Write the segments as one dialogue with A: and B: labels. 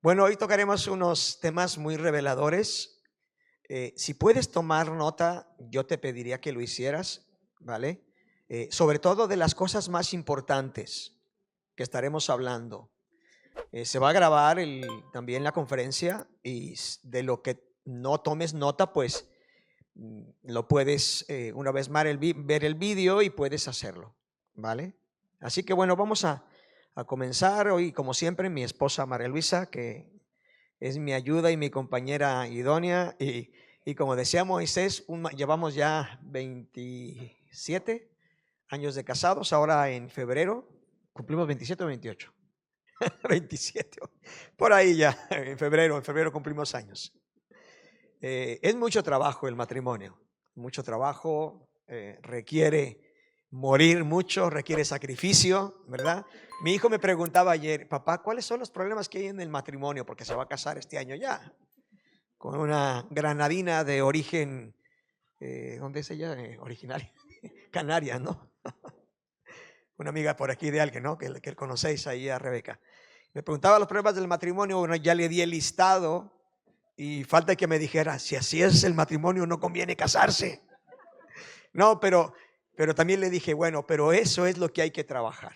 A: Bueno, hoy tocaremos unos temas muy reveladores. Si puedes tomar nota, yo te pediría que lo hicieras, ¿vale? Sobre todo de las cosas más importantes que estaremos hablando. Se va a grabar también la conferencia y de lo que no tomes nota, pues lo puedes una vez más ver el vídeo y puedes hacerlo, ¿vale? Así que bueno, vamos a comenzar hoy, como siempre, mi esposa María Luisa, que es mi ayuda y mi compañera idónea. Y como decía Moisés, llevamos ya 27 años de casados. Ahora en febrero cumplimos 27 o 28. 27, por ahí ya, en febrero cumplimos años. Es mucho trabajo el matrimonio, mucho trabajo, requiere morir mucho, requiere sacrificio, ¿verdad? Mi hijo me preguntaba ayer: papá, ¿cuáles son los problemas que hay en el matrimonio? Porque se va a casar este año ya, con una granadina de origen, ¿dónde es ella? Originaria, Canarias, ¿no? Una amiga por aquí de alguien, ¿no? Que conocéis ahí, a Rebeca. Me preguntaba los problemas del matrimonio. Bueno, ya le di el listado y falta que me dijera: si así es el matrimonio, no conviene casarse. No, pero también le dije: bueno, pero eso es lo que hay que trabajar.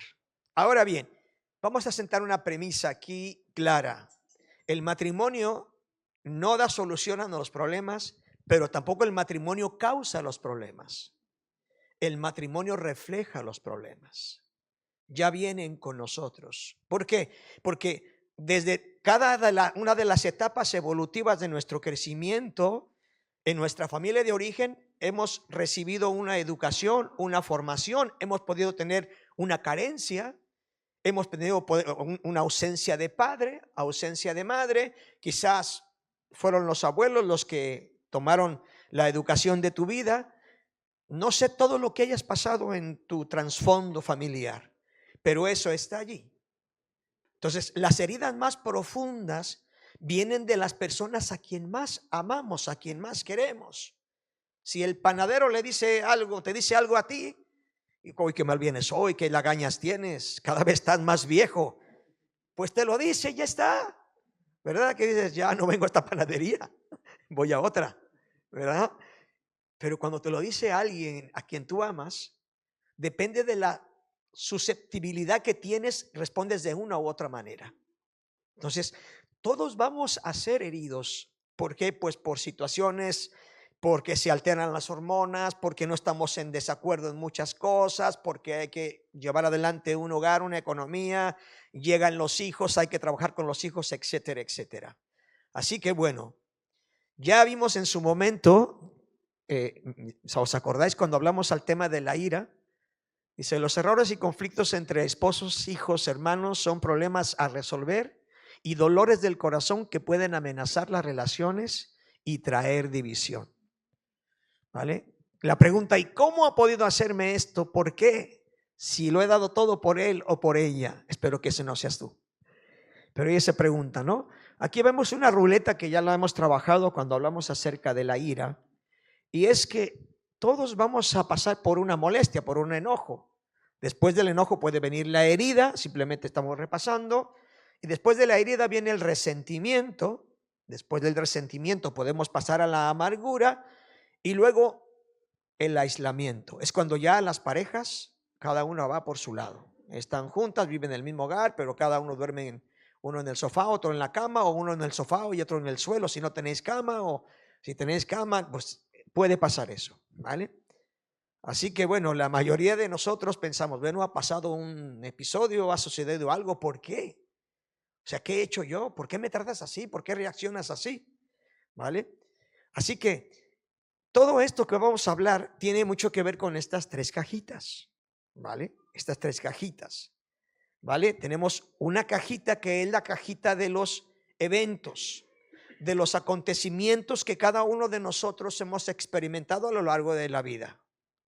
A: Ahora bien, vamos a sentar una premisa aquí clara. El matrimonio no da solución a los problemas, pero tampoco el matrimonio causa los problemas. El matrimonio refleja los problemas. Ya vienen con nosotros. ¿Por qué? Porque desde una de las etapas evolutivas de nuestro crecimiento, en nuestra familia de origen, hemos recibido una educación, una formación, hemos podido tener una carencia, hemos tenido una ausencia de padre, ausencia de madre. Quizás fueron los abuelos los que tomaron la educación de tu vida. No sé todo lo que hayas pasado en tu trasfondo familiar, pero eso está allí. Entonces, las heridas más profundas vienen de las personas a quien más amamos, a quien más queremos. Si el panadero le dice algo, te dice algo a ti: y hoy qué mal vienes hoy, qué lagañas tienes, cada vez estás más viejo, pues te lo dice y ya está, ¿verdad? Que dices: ya no vengo a esta panadería, voy a otra, ¿verdad? Pero cuando te lo dice alguien a quien tú amas, depende de la susceptibilidad que tienes, respondes de una u otra manera. Entonces, todos vamos a ser heridos. ¿Por qué? Pues por situaciones, porque se alteran las hormonas, porque no estamos en desacuerdo en muchas cosas, porque hay que llevar adelante un hogar, una economía, llegan los hijos, hay que trabajar con los hijos, etcétera, etcétera. Así que bueno, ya vimos en su momento, ¿os acordáis cuando hablamos al tema de la ira? Dice: los errores y conflictos entre esposos, hijos, hermanos son problemas a resolver y dolores del corazón que pueden amenazar las relaciones y traer división. ¿Vale? La pregunta: ¿y cómo ha podido hacerme esto? ¿Por qué? Si lo he dado todo por él o por ella. Espero que ese no seas tú. Pero ella se pregunta, ¿no? Aquí vemos una ruleta que ya la hemos trabajado cuando hablamos acerca de la ira. Y es que todos vamos a pasar por una molestia, por un enojo. Después del enojo puede venir la herida, simplemente estamos repasando. Y después de la herida viene el resentimiento. Después del resentimiento podemos pasar a la amargura. Y luego el aislamiento. Es cuando ya las parejas, cada una va por su lado. Están juntas, viven en el mismo hogar, pero cada uno duerme, uno en el sofá, otro en la cama, o uno en el sofá y otro en el suelo. Si no tenéis cama, o si tenéis cama, pues puede pasar eso, ¿vale? Así que bueno, la mayoría de nosotros pensamos: bueno, ha pasado un episodio, ha sucedido algo, ¿por qué? O sea, ¿qué he hecho yo? ¿Por qué me tratas así? ¿Por qué reaccionas así? ¿Vale? Así que todo esto que vamos a hablar tiene mucho que ver con estas tres cajitas, ¿vale? Estas tres cajitas, ¿vale? Tenemos una cajita que es la cajita de los eventos, de los acontecimientos que cada uno de nosotros hemos experimentado a lo largo de la vida.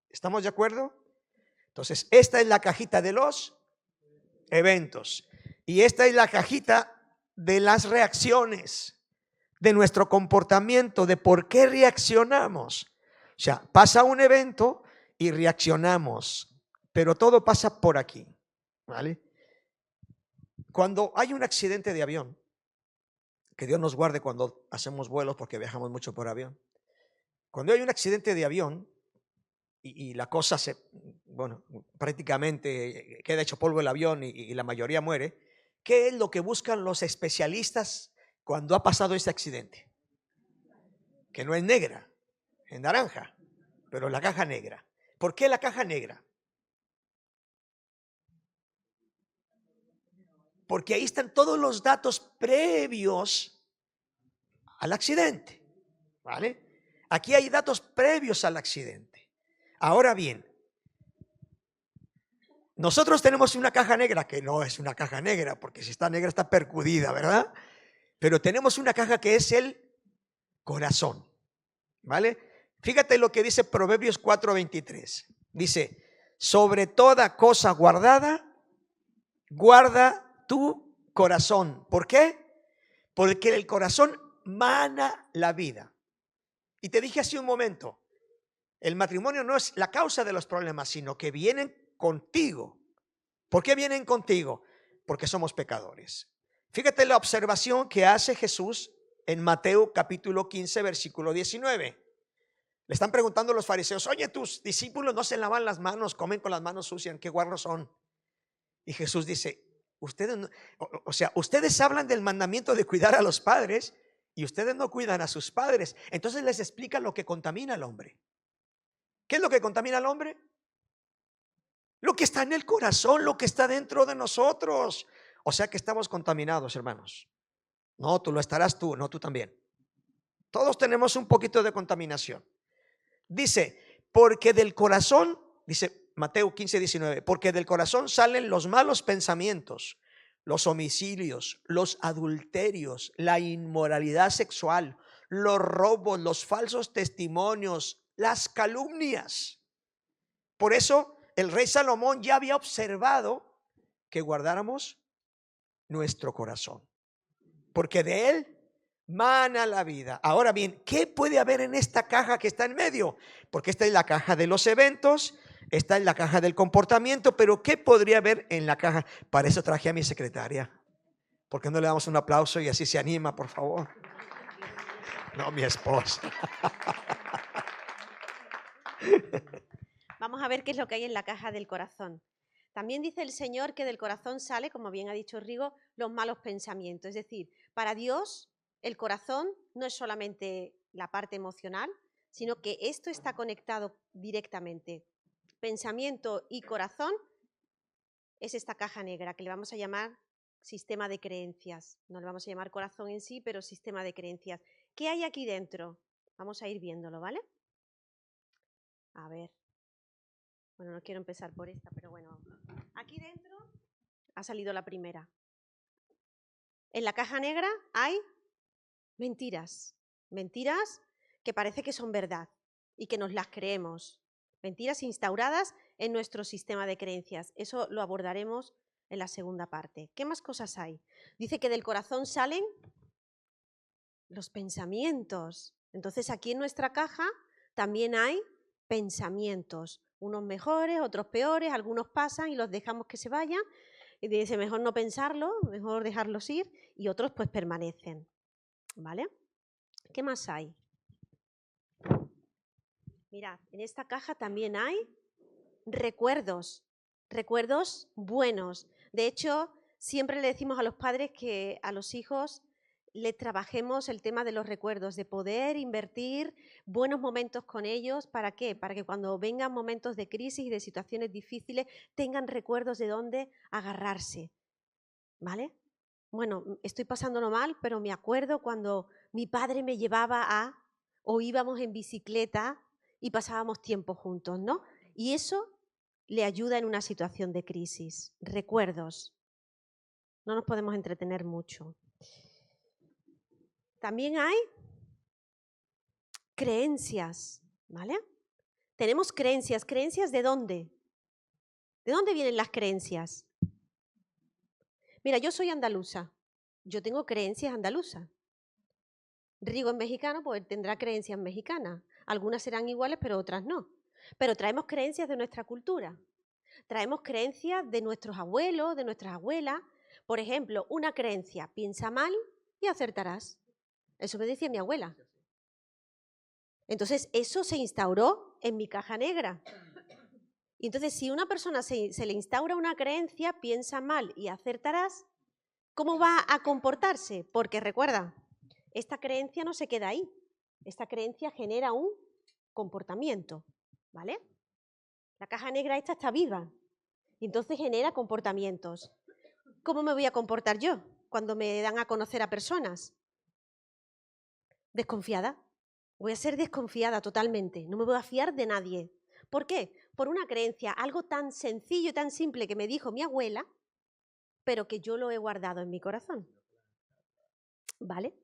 A: ¿Estamos de acuerdo? Entonces, esta es la cajita de los eventos y esta es la cajita de las reacciones, de nuestro comportamiento, de por qué reaccionamos. O sea, pasa un evento y reaccionamos, pero todo pasa por aquí, ¿vale? Cuando hay un accidente de avión, que Dios nos guarde cuando hacemos vuelos, porque viajamos mucho por avión. Cuando hay un accidente de avión y la cosa bueno, prácticamente queda hecho polvo el avión y la mayoría muere, ¿qué es lo que buscan los especialistas cuando ha pasado ese accidente? Que no es negra, es naranja, pero la caja negra. ¿Por qué la caja negra? Porque ahí están todos los datos previos al accidente, ¿vale? Aquí hay datos previos al accidente. Ahora bien, nosotros tenemos una caja negra, que no es una caja negra, porque si está negra está percudida, ¿verdad? Pero tenemos una caja que es el corazón, ¿vale? Fíjate lo que dice Proverbios 4:23. Dice, sobre toda cosa guardada, guarda tu corazón. ¿Por qué? Porque el corazón mana la vida. Y te dije hace un momento, el matrimonio no es la causa de los problemas, sino que vienen contigo. ¿Por qué vienen contigo? Porque somos pecadores. Fíjate la observación que hace Jesús en Mateo capítulo 15, versículo 19. Le están preguntando los fariseos, oye, tus discípulos no se lavan las manos, comen con las manos sucias, ¿qué guarros son? Y Jesús dice, ustedes no, ustedes hablan del mandamiento de cuidar a los padres y ustedes no cuidan a sus padres. Entonces les explica lo que contamina al hombre. ¿Qué es lo que contamina al hombre? Lo que está en el corazón, lo que está dentro de nosotros. O sea que estamos contaminados, hermanos. No, tú lo estarás tú, no tú también. Todos tenemos un poquito de contaminación. Dice, porque del corazón, dice Mateo 15:19, porque del corazón salen los malos pensamientos, los homicidios, los adulterios, la inmoralidad sexual, los robos, los falsos testimonios, las calumnias. Por eso el rey Salomón ya había observado que guardáramos nuestro corazón, porque de él mana la vida. Ahora bien, ¿qué puede haber en esta caja que está en medio? Porque esta es la caja de los eventos, esta es la caja del comportamiento, pero ¿qué podría haber en la caja? Para eso traje a mi secretaria. ¿Por qué no le damos un aplauso y así se anima, por favor? No, mi esposa.
B: Vamos a ver qué es lo que hay en la caja del corazón. También dice el Señor que del corazón sale, como bien ha dicho Rigo, los malos pensamientos. Es decir, para Dios el corazón no es solamente la parte emocional, sino que esto está conectado directamente. Pensamiento y corazón es esta caja negra que le vamos a llamar sistema de creencias. No le vamos a llamar corazón en sí, pero sistema de creencias. ¿Qué hay aquí dentro? Vamos a ir viéndolo, ¿vale? A ver. Bueno, no quiero empezar por esta, pero bueno. Aquí dentro ha salido la primera. En la caja negra hay mentiras. Mentiras que parece que son verdad y que nos las creemos. Mentiras instauradas en nuestro sistema de creencias. Eso lo abordaremos en la segunda parte. ¿Qué más cosas hay? Dice que del corazón salen los pensamientos. Entonces aquí en nuestra caja también hay pensamientos. Unos mejores, otros peores, algunos pasan y los dejamos que se vayan. Y dice, mejor no pensarlo, mejor dejarlos ir, y otros pues permanecen. ¿Vale? ¿Qué más hay? Mirad, en esta caja también hay recuerdos, recuerdos buenos. De hecho, siempre le decimos a los padres que a los hijos le trabajemos el tema de los recuerdos, de poder invertir buenos momentos con ellos. ¿Para qué? Para que cuando vengan momentos de crisis y de situaciones difíciles tengan recuerdos de dónde agarrarse. ¿Vale? Bueno, estoy pasándolo mal, pero me acuerdo cuando mi padre me llevaba o íbamos en bicicleta y pasábamos tiempo juntos, ¿no? Y eso le ayuda en una situación de crisis. Recuerdos. No nos podemos entretener mucho. También hay creencias, ¿vale? Tenemos creencias. ¿Creencias de dónde? ¿De dónde vienen las creencias? Mira, yo soy andaluza. Yo tengo creencias andaluzas. Rigo es mexicano, pues tendrá creencias mexicanas. Algunas serán iguales, pero otras no. Pero traemos creencias de nuestra cultura. Traemos creencias de nuestros abuelos, de nuestras abuelas. Por ejemplo, una creencia, piensa mal y acertarás. Eso me decía mi abuela. Entonces, eso se instauró en mi caja negra. Y entonces, si a una persona se le instaura una creencia, piensa mal y acertarás, ¿cómo va a comportarse? Porque recuerda, esta creencia no se queda ahí. Esta creencia genera un comportamiento, ¿vale? La caja negra esta está viva y entonces genera comportamientos. ¿Cómo me voy a comportar yo cuando me dan a conocer a personas? Desconfiada. Voy a ser desconfiada totalmente. No me voy a fiar de nadie. ¿Por qué? Por una creencia, algo tan sencillo y tan simple que me dijo mi abuela, pero que yo lo he guardado en mi corazón. ¿Vale?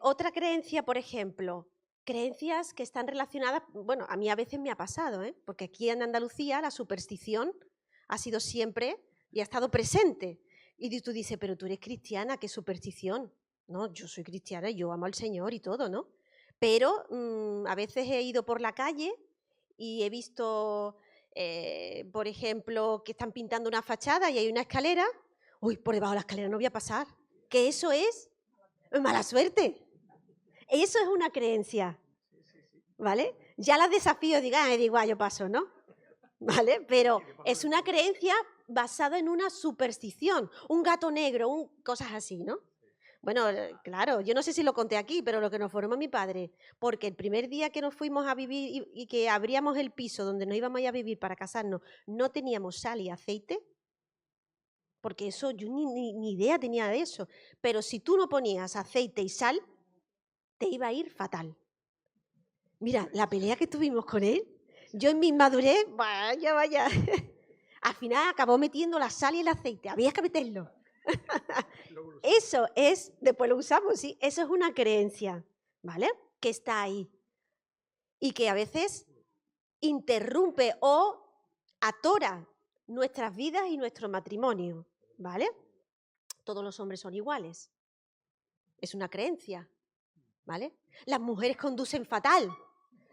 B: Otra creencia, por ejemplo, creencias que están relacionadas, bueno, a mí a veces me ha pasado, porque aquí en Andalucía la superstición ha sido siempre y ha estado presente. Y tú dices, pero tú eres cristiana, ¿qué superstición? No, yo soy cristiana, yo amo al Señor y todo, ¿no? Pero a veces he ido por la calle y he visto, por ejemplo, que están pintando una fachada y hay una escalera. Uy, por debajo de la escalera no voy a pasar. Que eso es mala suerte. Eso es una creencia, ¿vale? Ya las desafío, digo, yo paso, ¿no? ¿Vale? Pero es una creencia basada en una superstición, un gato negro, cosas así, ¿no? Bueno, claro, yo no sé si lo conté aquí, pero lo que nos formó mi padre, porque el primer día que nos fuimos a vivir y que abríamos el piso donde nos íbamos a ir a vivir para casarnos, no teníamos sal y aceite, porque eso yo ni idea tenía de eso, pero si tú no ponías aceite y sal, te iba a ir fatal. Mira, la pelea que tuvimos con él, yo en mi inmadurez, vaya, al final acabó metiendo la sal y el aceite, había que meterlo. Eso es, después lo usamos, sí, eso es una creencia, ¿vale? Que está ahí y que a veces interrumpe o atora nuestras vidas y nuestro matrimonio, ¿vale? Todos los hombres son iguales, es una creencia, ¿vale? Las mujeres conducen fatal,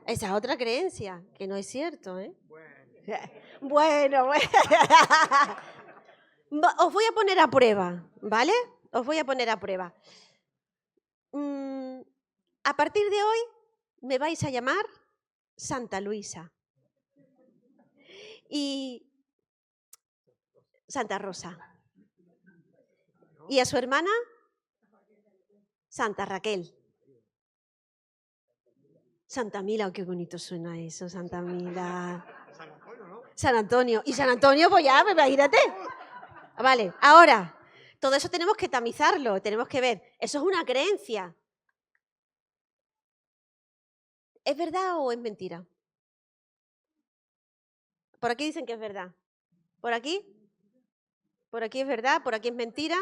B: esa es otra creencia, que no es cierto, ¿eh? Bueno. Os voy a poner a prueba, ¿vale? Os voy a poner a prueba. A partir de hoy me vais a llamar Santa Luisa y Santa Rosa. Y a su hermana, Santa Raquel. Santa Mila, oh, qué bonito suena eso, Santa Mila. San Antonio. Y San Antonio, pues ya, imagínate. Vale, ahora, todo eso tenemos que tamizarlo, tenemos que ver. Eso es una creencia. ¿Es verdad o es mentira? Por aquí dicen que es verdad. ¿Por aquí? Por aquí es verdad, por aquí es mentira.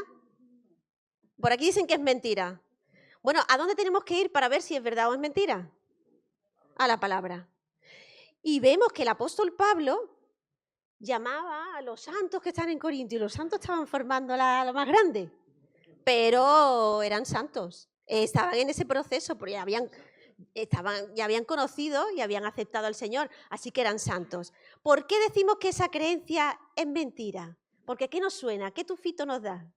B: Por aquí dicen que es mentira. Bueno, ¿a dónde tenemos que ir para ver si es verdad o es mentira? A la palabra. Y vemos que el apóstol Pablo llamaba a los santos que están en Corinto y los santos estaban formando la más grande, pero eran santos, estaban en ese proceso porque ya habían conocido y habían aceptado al Señor, así que eran santos. ¿Por qué decimos que esa creencia es mentira? Porque ¿qué nos suena? ¿Qué tufito nos da?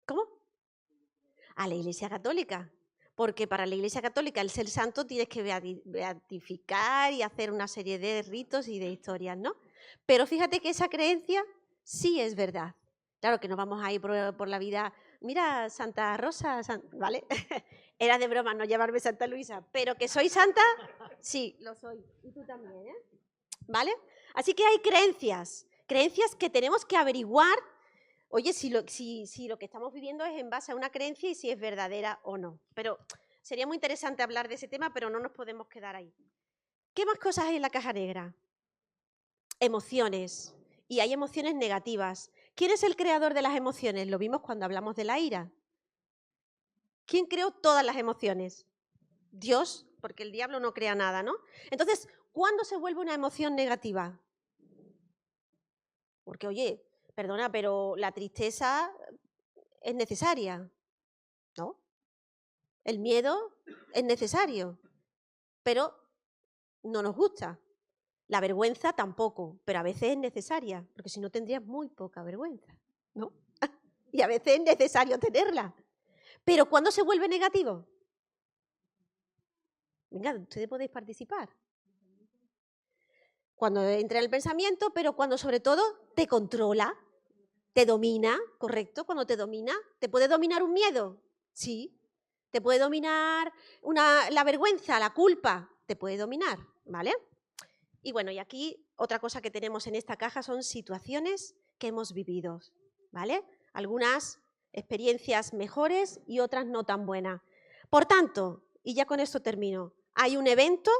B: ¿Cómo? A la Iglesia Católica. Porque para la Iglesia Católica el ser santo tienes que beatificar y hacer una serie de ritos y de historias, ¿no? Pero fíjate que esa creencia sí es verdad. Claro que no vamos a ir por la vida, mira, Santa Rosa, ¿vale? Era de broma no llamarme Santa Luisa, pero que soy santa, sí, lo soy. Y tú también, ¿eh? ¿Vale? Así que hay creencias que tenemos que averiguar. Oye, si lo que estamos viviendo es en base a una creencia y si es verdadera o no. Pero sería muy interesante hablar de ese tema, pero no nos podemos quedar ahí. ¿Qué más cosas hay en la caja negra? Emociones. Y hay emociones negativas. ¿Quién es el creador de las emociones? Lo vimos cuando hablamos de la ira. ¿Quién creó todas las emociones? Dios, porque el diablo no crea nada, ¿no? Entonces, ¿cuándo se vuelve una emoción negativa? Porque, oye, perdona, pero la tristeza es necesaria, ¿no? El miedo es necesario, pero no nos gusta. La vergüenza tampoco, pero a veces es necesaria, porque si no tendrías muy poca vergüenza, ¿no? y a veces es necesario tenerla. Pero ¿cuándo se vuelve negativo? Venga, ustedes podéis participar. Cuando entra en el pensamiento, pero cuando sobre todo te controla, te domina, ¿correcto? Cuando te domina, ¿te puede dominar un miedo? Sí. ¿Te puede dominar la vergüenza, la culpa? Te puede dominar, ¿vale? Y bueno, y aquí otra cosa que tenemos en esta caja son situaciones que hemos vivido, ¿vale? Algunas experiencias mejores y otras no tan buenas. Por tanto, y ya con esto termino, hay un evento,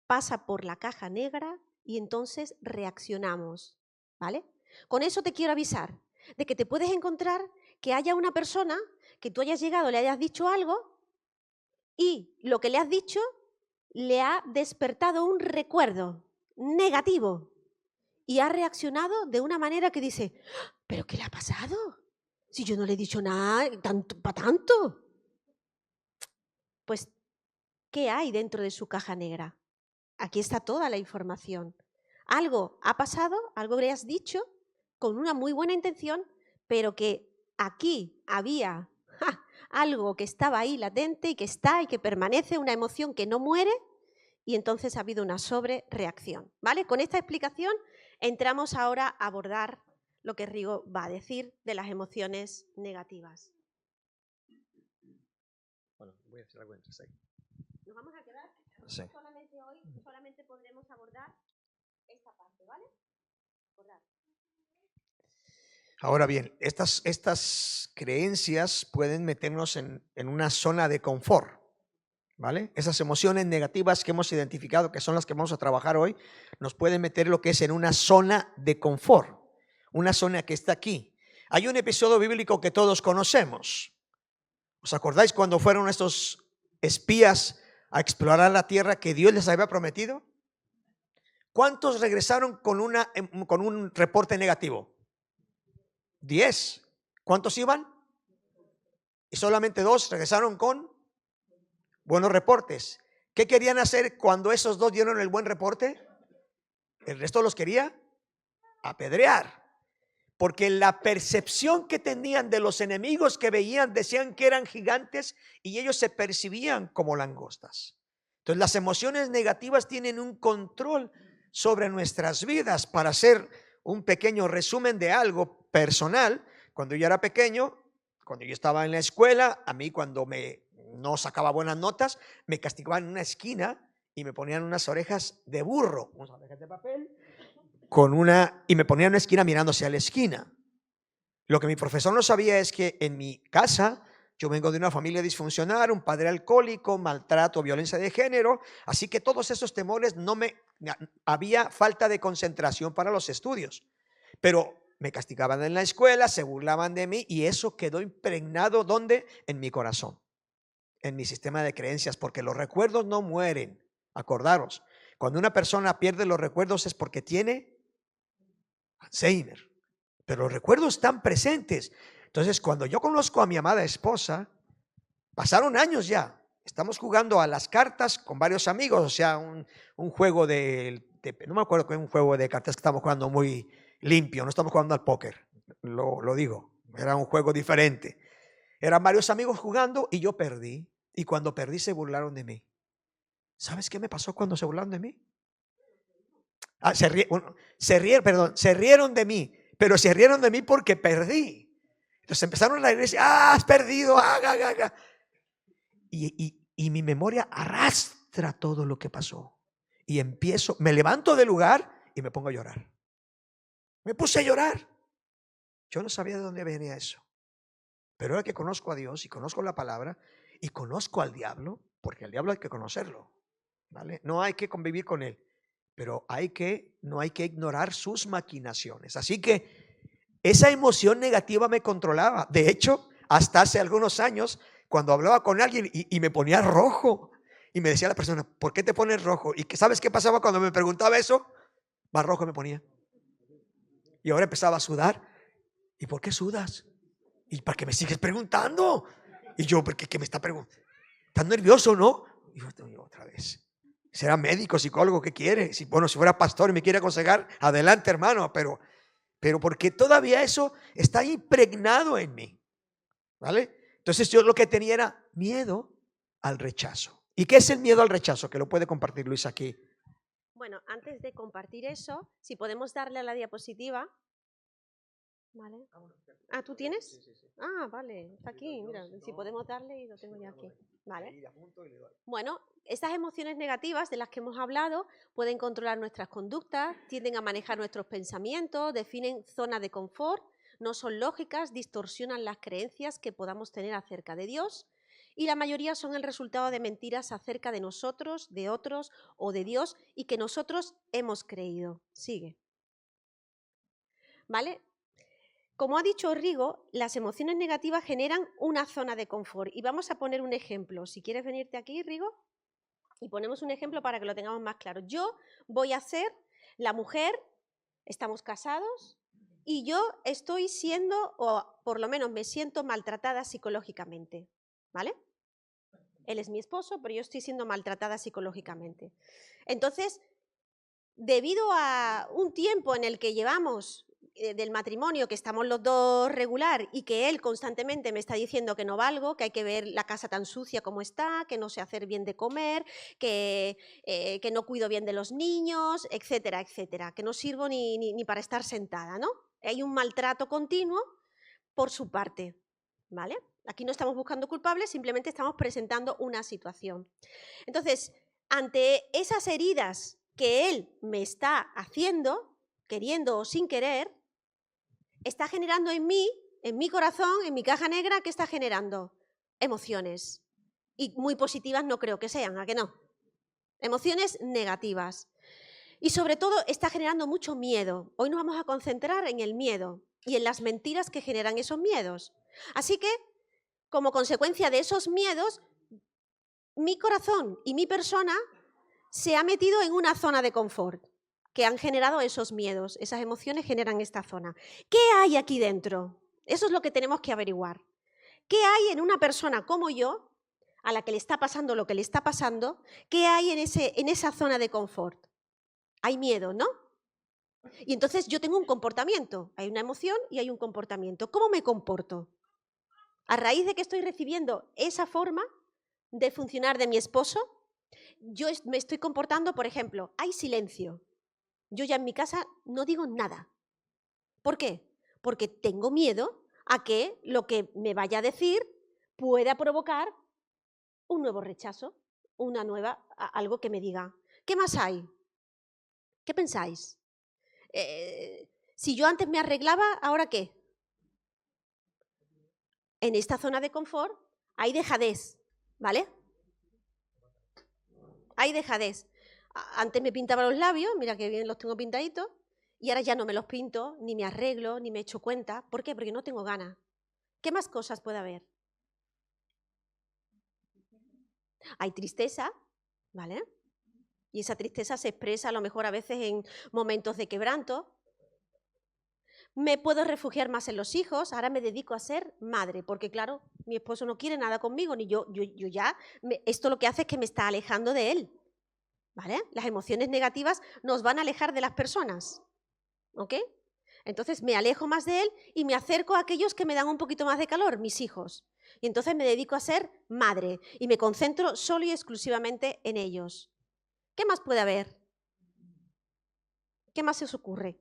B: pasa por la caja negra y entonces reaccionamos, ¿vale? Con eso te quiero avisar de que te puedes encontrar que haya una persona que tú hayas llegado, le hayas dicho algo y lo que le has dicho le ha despertado un recuerdo negativo y ha reaccionado de una manera que dice, ¿pero qué le ha pasado? Si yo no le he dicho nada, para tanto. Pues, ¿qué hay dentro de su caja negra? Aquí está toda la información. Algo ha pasado, algo le has dicho con una muy buena intención, pero que aquí había algo que estaba ahí latente y que está y que permanece, una emoción que no muere, y entonces ha habido una sobrereacción, ¿vale? Con esta explicación entramos ahora a abordar lo que Rigo va a decir de las emociones negativas.
A: Bueno, voy a hacer algo entre sí.
B: Nos vamos a quedar solamente hoy, solamente podremos abordar esta parte, ¿vale?
A: Ahora bien, estas creencias pueden meternos en una zona de confort, ¿vale? Esas emociones negativas que hemos identificado, que son las que vamos a trabajar hoy, nos pueden meter lo que es en una zona de confort, una zona que está aquí. Hay un episodio bíblico que todos conocemos. ¿Os acordáis cuando fueron estos espías a explorar la tierra que Dios les había prometido? ¿Cuántos regresaron con un reporte negativo? 10. ¿Cuántos iban? Y solamente 2 regresaron con buenos reportes. ¿Qué querían hacer cuando esos 2 dieron el buen reporte? El resto los quería apedrear. Porque la percepción que tenían de los enemigos que veían, decían que eran gigantes y ellos se percibían como langostas. Entonces las emociones negativas tienen un control sobre nuestras vidas. Para hacer un pequeño resumen de algo personal, cuando yo era pequeño, cuando yo estaba en la escuela, a mí cuando no sacaba buenas notas, me castigaban en una esquina y me ponían unas orejas de burro, unas orejas de papel, y me ponían en una esquina mirando hacia la esquina. Lo que mi profesor no sabía es que en mi casa, yo vengo de una familia disfuncional, un padre alcohólico, maltrato, violencia de género, así que todos esos temores había falta de concentración para los estudios, pero me castigaban en la escuela, se burlaban de mí y eso quedó impregnado, ¿dónde? En mi corazón, en mi sistema de creencias, porque los recuerdos no mueren. Acordaros, cuando una persona pierde los recuerdos es porque tiene Alzheimer, pero los recuerdos están presentes. Entonces, cuando yo conozco a mi amada esposa, pasaron años ya, estamos jugando a las cartas con varios amigos, o sea, un juego no me acuerdo que es un juego de cartas que estamos jugando muy limpio, no estamos jugando al póker, lo digo, era un juego diferente. Eran varios amigos jugando y yo perdí, y cuando perdí se burlaron de mí. ¿Sabes qué me pasó cuando se burlaron de mí? Se rieron de mí, pero se rieron de mí porque perdí. Entonces empezaron a decir, has perdido, y mi memoria arrastra todo lo que pasó. Y me levanto del lugar y me pongo a llorar. Me puse a llorar. Yo no sabía de dónde venía eso. Pero ahora que conozco a Dios y conozco la palabra y conozco al diablo, porque al diablo hay que conocerlo, ¿vale? No hay que convivir con él, pero no hay que ignorar sus maquinaciones. Así que esa emoción negativa me controlaba. De hecho, hasta hace algunos años, cuando hablaba con alguien y me ponía rojo, y me decía la persona, ¿por qué te pones rojo? ¿Y sabes qué pasaba cuando me preguntaba eso? Más rojo me ponía. Y ahora empezaba a sudar. ¿Y por qué sudas? ¿Y para qué me sigues preguntando? Y yo, ¿por qué me está preguntando? ¿Estás nervioso, no? Y yo, otra vez. ¿Será médico, psicólogo? ¿Qué quiere? Si fuera pastor y me quiere aconsejar, adelante, hermano, pero pero porque todavía eso está impregnado en mí, ¿vale? Entonces yo lo que tenía era miedo al rechazo. ¿Y qué es el miedo al rechazo? Que lo puede compartir Luis aquí.
B: Bueno, antes de compartir eso, si podemos darle a la diapositiva. ¿Vale? Ah, ¿tú tienes?
A: Sí, sí, sí.
B: Ah, vale, está aquí, mira, si podemos darle y lo tengo ya aquí. Vale. Bueno, estas emociones negativas de las que hemos hablado pueden controlar nuestras conductas, tienden a manejar nuestros pensamientos, definen zonas de confort, no son lógicas, distorsionan las creencias que podamos tener acerca de Dios y la mayoría son el resultado de mentiras acerca de nosotros, de otros o de Dios y que nosotros hemos creído. Sigue. ¿Vale? Como ha dicho Rigo, las emociones negativas generan una zona de confort. Y vamos a poner un ejemplo. Si quieres venirte aquí, Rigo, y ponemos un ejemplo para que lo tengamos más claro. Yo voy a ser la mujer, estamos casados, y yo estoy siendo, o por lo menos me siento maltratada psicológicamente, ¿vale? Él es mi esposo, pero yo estoy siendo maltratada psicológicamente. Entonces, debido a un tiempo en el que llevamos del matrimonio, que estamos los dos regular y que él constantemente me está diciendo que no valgo, que hay que ver la casa tan sucia como está, que no sé hacer bien de comer, que no cuido bien de los niños, etcétera, etcétera, que no sirvo ni para estar sentada, ¿no? Hay un maltrato continuo por su parte, ¿vale? Aquí no estamos buscando culpables, simplemente estamos presentando una situación. Entonces, ante esas heridas que él me está haciendo, queriendo o sin querer, está generando en mí, en mi corazón, en mi caja negra, ¿qué está generando? Emociones. Y muy positivas no creo que sean, ¿a que no? Emociones negativas. Y sobre todo está generando mucho miedo. Hoy nos vamos a concentrar en el miedo y en las mentiras que generan esos miedos. Así que, como consecuencia de esos miedos, mi corazón y mi persona se ha metido en una zona de confort que han generado esos miedos, esas emociones generan esta zona. ¿Qué hay aquí dentro? Eso es lo que tenemos que averiguar. ¿Qué hay en una persona como yo, a la que le está pasando lo que le está pasando? ¿Qué hay en esa zona de confort? Hay miedo, ¿no? Y entonces yo tengo un comportamiento, hay una emoción y hay un comportamiento. ¿Cómo me comporto? A raíz de que estoy recibiendo esa forma de funcionar de mi esposo, yo me estoy comportando, por ejemplo, hay silencio. Yo ya en mi casa no digo nada. ¿Por qué? Porque tengo miedo a que lo que me vaya a decir pueda provocar un nuevo rechazo, algo que me diga. ¿Qué más hay? ¿Qué pensáis? Si yo antes me arreglaba, ¿ahora qué? En esta zona de confort hay dejadez, ¿vale? Hay dejadez. Antes me pintaba los labios, mira que bien los tengo pintaditos, y ahora ya no me los pinto, ni me arreglo, ni me echo cuenta. ¿Por qué? Porque no tengo ganas. ¿Qué más cosas puede haber? Hay tristeza, ¿vale? Y esa tristeza se expresa a lo mejor a veces en momentos de quebranto. Me puedo refugiar más en los hijos, ahora me dedico a ser madre, porque claro, mi esposo no quiere nada conmigo, ni yo ya, esto lo que hace es que me está alejando de él, ¿vale? Las emociones negativas nos van a alejar de las personas, ¿ok? Entonces me alejo más de él y me acerco a aquellos que me dan un poquito más de calor, mis hijos. Y entonces me dedico a ser madre y me concentro solo y exclusivamente en ellos. ¿Qué más puede haber? ¿Qué más se os ocurre?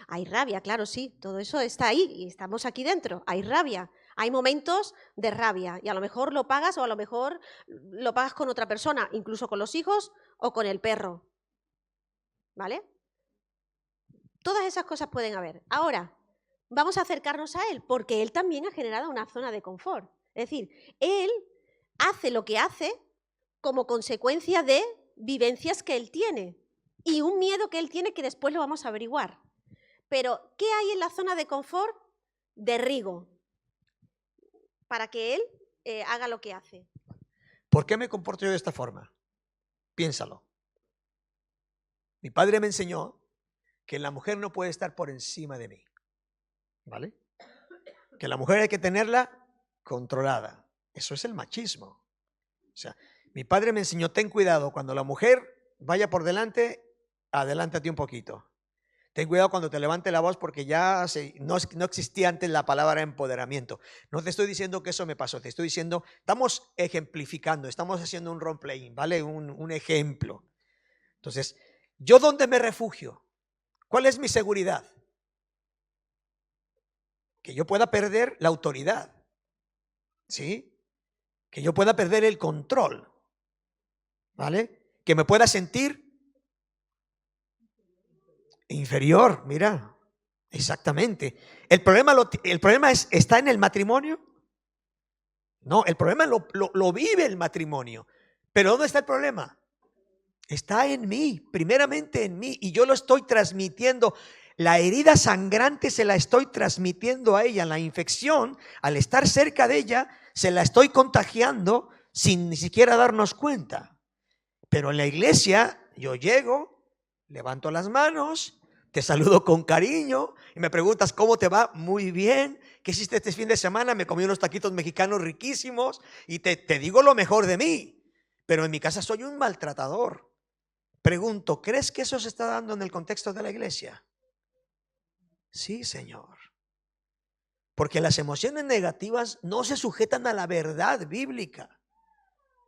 B: Hay rabia, claro, sí, todo eso está ahí y estamos aquí dentro. Hay rabia, hay momentos de rabia y a lo mejor lo pagas o a lo mejor lo pagas con otra persona, incluso con los hijos o con el perro. ¿Vale? Todas esas cosas pueden haber. Ahora, vamos a acercarnos a él porque él también ha generado una zona de confort. Es decir, él hace lo que hace como consecuencia de vivencias que él tiene y un miedo que él tiene que después lo vamos a averiguar. Pero, ¿qué hay en la zona de confort de Rigo para que él haga lo que hace?
A: ¿Por qué me comporto yo de esta forma? Piénsalo. Mi padre me enseñó que la mujer no puede estar por encima de mí, ¿vale? Que la mujer hay que tenerla controlada. Eso es el machismo. O sea, mi padre me enseñó, ten cuidado, cuando la mujer vaya por delante, adelántate un poquito. Ten cuidado cuando te levante la voz porque ya no existía antes la palabra empoderamiento. No te estoy diciendo que eso me pasó, te estoy diciendo, estamos ejemplificando, estamos haciendo un role playing, ¿vale? Un ejemplo. Entonces, ¿yo dónde me refugio? ¿Cuál es mi seguridad? Que yo pueda perder la autoridad, ¿sí? Que yo pueda perder el control, ¿vale? Que me pueda sentir inferior, mira, exactamente. El problema ¿está en el matrimonio? No, el problema lo vive el matrimonio. Pero ¿dónde está el problema? Está en mí, primeramente en mí, y yo lo estoy transmitiendo. La herida sangrante se la estoy transmitiendo a ella. La infección, al estar cerca de ella, se la estoy contagiando sin ni siquiera darnos cuenta. Pero en la iglesia yo llego, levanto las manos, te saludo con cariño y me preguntas cómo te va. Muy bien. ¿Qué hiciste este fin de semana? Me comí unos taquitos mexicanos riquísimos y te digo lo mejor de mí. Pero en mi casa soy un maltratador. Pregunto, ¿crees que eso se está dando en el contexto de la iglesia? Sí, Señor. Porque las emociones negativas no se sujetan a la verdad bíblica.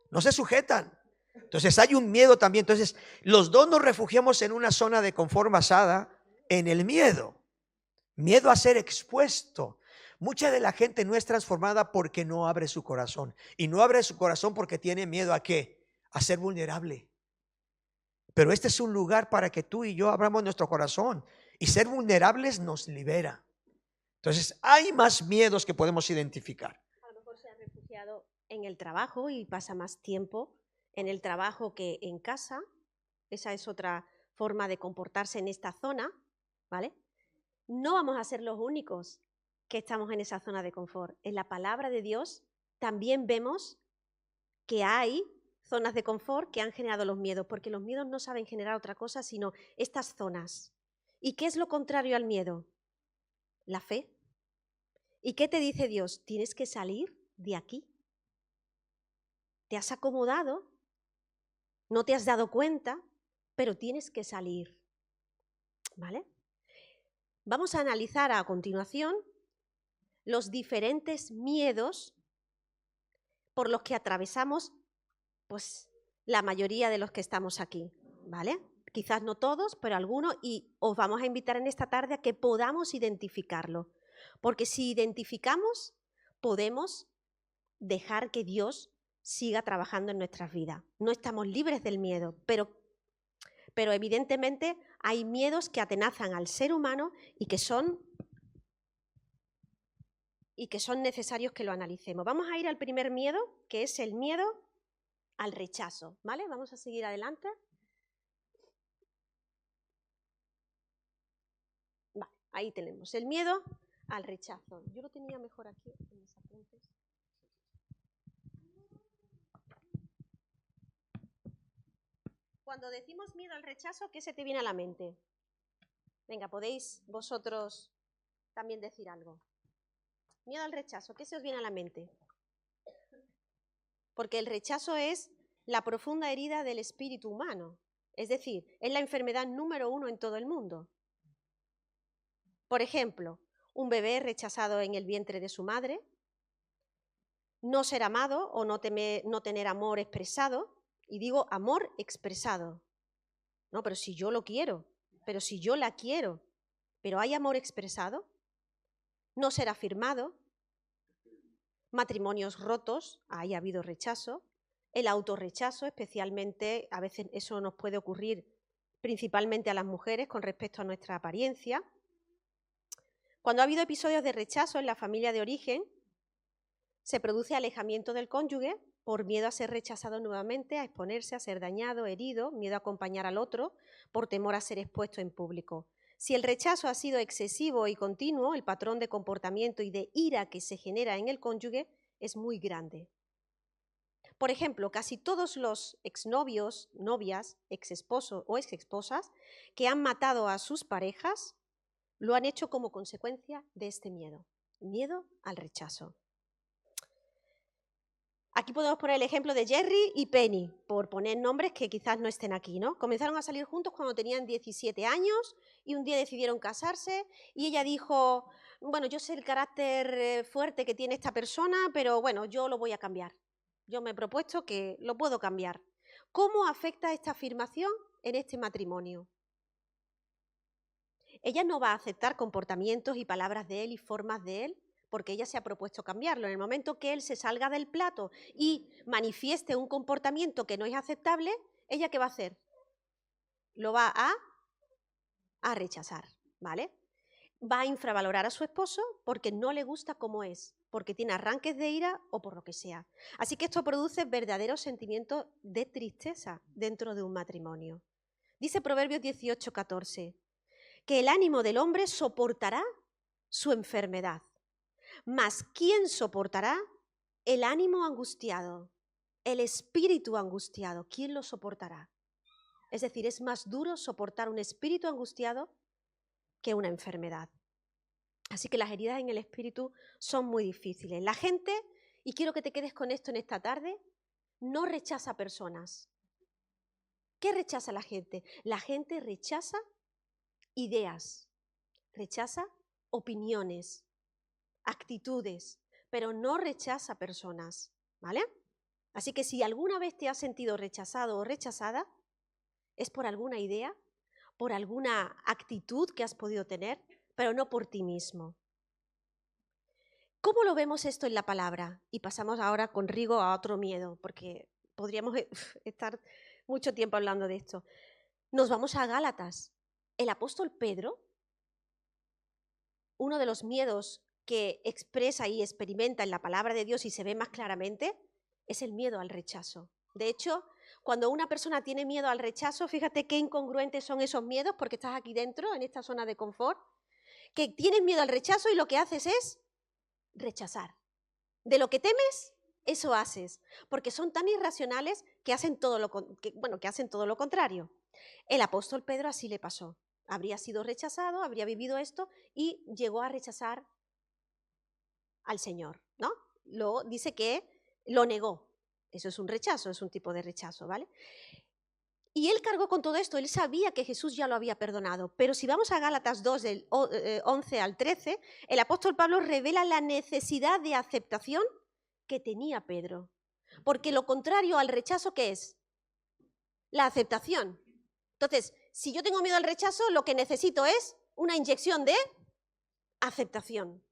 A: No se sujetan. Entonces hay un miedo también. Entonces los dos nos refugiamos en una zona de confort basada en el miedo. Miedo a ser expuesto. Mucha de la gente no es transformada porque no abre su corazón. Y no abre su corazón porque tiene miedo ¿a qué? A ser vulnerable. Pero este es un lugar para que tú y yo abramos nuestro corazón. Y ser vulnerables nos libera. Entonces hay más miedos que podemos identificar.
B: A lo mejor se ha refugiado en el trabajo y pasa más tiempo en el trabajo que en casa. Esa es otra forma de comportarse en esta zona, ¿vale? No vamos a ser los únicos que estamos en esa zona de confort. En la palabra de Dios también vemos que hay zonas de confort que han generado los miedos, porque los miedos no saben generar otra cosa sino estas zonas. ¿Y qué es lo contrario al miedo? La fe. ¿Y qué te dice Dios? Tienes que salir de aquí. Te has acomodado, no te has dado cuenta, pero tienes que salir. ¿Vale? Vamos a analizar a continuación los diferentes miedos por los que atravesamos, pues, la mayoría de los que estamos aquí, ¿vale? Quizás no todos, pero algunos, y os vamos a invitar en esta tarde a que podamos identificarlo, porque si identificamos, podemos dejar que Dios siga trabajando en nuestras vidas. No estamos libres del miedo, pero evidentemente hay miedos que atenazan al ser humano y que son necesarios que lo analicemos. Vamos a ir al primer miedo, que es el miedo al rechazo, ¿vale? Vamos a seguir adelante. Vale, ahí tenemos el miedo al rechazo. Yo lo tenía mejor aquí en mis apuntes. Cuando decimos miedo al rechazo, ¿qué se te viene a la mente? Venga, podéis vosotros también decir algo. Miedo al rechazo, ¿qué se os viene a la mente? Porque el rechazo es la profunda herida del espíritu humano. Es decir, es la enfermedad número 1 en todo el mundo. Por ejemplo, un bebé rechazado en el vientre de su madre, no ser amado o no tener amor expresado, y digo amor expresado. No, pero si yo lo quiero, pero si yo la quiero, pero hay amor expresado, no ser afirmado, matrimonios rotos, ahí ha habido rechazo, el autorrechazo, especialmente, a veces eso nos puede ocurrir principalmente a las mujeres con respecto a nuestra apariencia. Cuando ha habido episodios de rechazo en la familia de origen, se produce alejamiento del cónyuge por miedo a ser rechazado nuevamente, a exponerse, a ser dañado, herido, miedo a acompañar al otro, por temor a ser expuesto en público. Si el rechazo ha sido excesivo y continuo, el patrón de comportamiento y de ira que se genera en el cónyuge es muy grande. Por ejemplo, casi todos los exnovios, novias, exesposos o exesposas que han matado a sus parejas lo han hecho como consecuencia de este miedo, miedo al rechazo. Aquí podemos poner el ejemplo de Jerry y Penny, por poner nombres que quizás no estén aquí, ¿no? Comenzaron a salir juntos cuando tenían 17 años y un día decidieron casarse y ella dijo, bueno, yo sé el carácter fuerte que tiene esta persona, pero bueno, yo lo voy a cambiar. Yo me he propuesto que lo puedo cambiar. ¿Cómo afecta esta afirmación en este matrimonio? Ella no va a aceptar comportamientos y palabras de él y formas de él, porque ella se ha propuesto cambiarlo. En el momento que él se salga del plato y manifieste un comportamiento que no es aceptable, ¿ella qué va a hacer? Lo va a rechazar, ¿vale? Va a infravalorar a su esposo porque no le gusta cómo es, porque tiene arranques de ira o por lo que sea. Así que esto produce verdaderos sentimientos de tristeza dentro de un matrimonio. Dice Proverbios 18:14, que el ánimo del hombre soportará su enfermedad. Mas ¿quién soportará el ánimo angustiado, el espíritu angustiado? ¿Quién lo soportará? Es decir, es más duro soportar un espíritu angustiado que una enfermedad. Así que las heridas en el espíritu son muy difíciles. La gente, y quiero que te quedes con esto en esta tarde, no rechaza personas. ¿Qué rechaza la gente? La gente rechaza ideas, rechaza opiniones, actitudes, pero no rechaza personas, ¿vale? Así que si alguna vez te has sentido rechazado o rechazada, es por alguna idea, por alguna actitud que has podido tener, pero no por ti mismo. ¿Cómo lo vemos esto en la palabra? Y pasamos ahora con Rigo a otro miedo, porque podríamos estar mucho tiempo hablando de esto. Nos vamos a Gálatas. El apóstol Pedro, uno de los miedos que expresa y experimenta en la palabra de Dios y se ve más claramente, es el miedo al rechazo. De hecho, cuando una persona tiene miedo al rechazo, fíjate qué incongruentes son esos miedos, porque estás aquí dentro, en esta zona de confort, que tienes miedo al rechazo y lo que haces es rechazar. De lo que temes, eso haces, porque son tan irracionales que hacen todo lo contrario. El apóstol Pedro así le pasó. Habría sido rechazado, habría vivido esto y llegó a rechazar al Señor, ¿no? Dice que lo negó. Eso es un rechazo, es un tipo de rechazo, ¿vale? Y él cargó con todo esto, él sabía que Jesús ya lo había perdonado. Pero si vamos a Gálatas 2, del 11 al 13, el apóstol Pablo revela la necesidad de aceptación que tenía Pedro. Porque lo contrario al rechazo, ¿qué es? La aceptación. Entonces, si yo tengo miedo al rechazo, lo que necesito es una inyección de aceptación.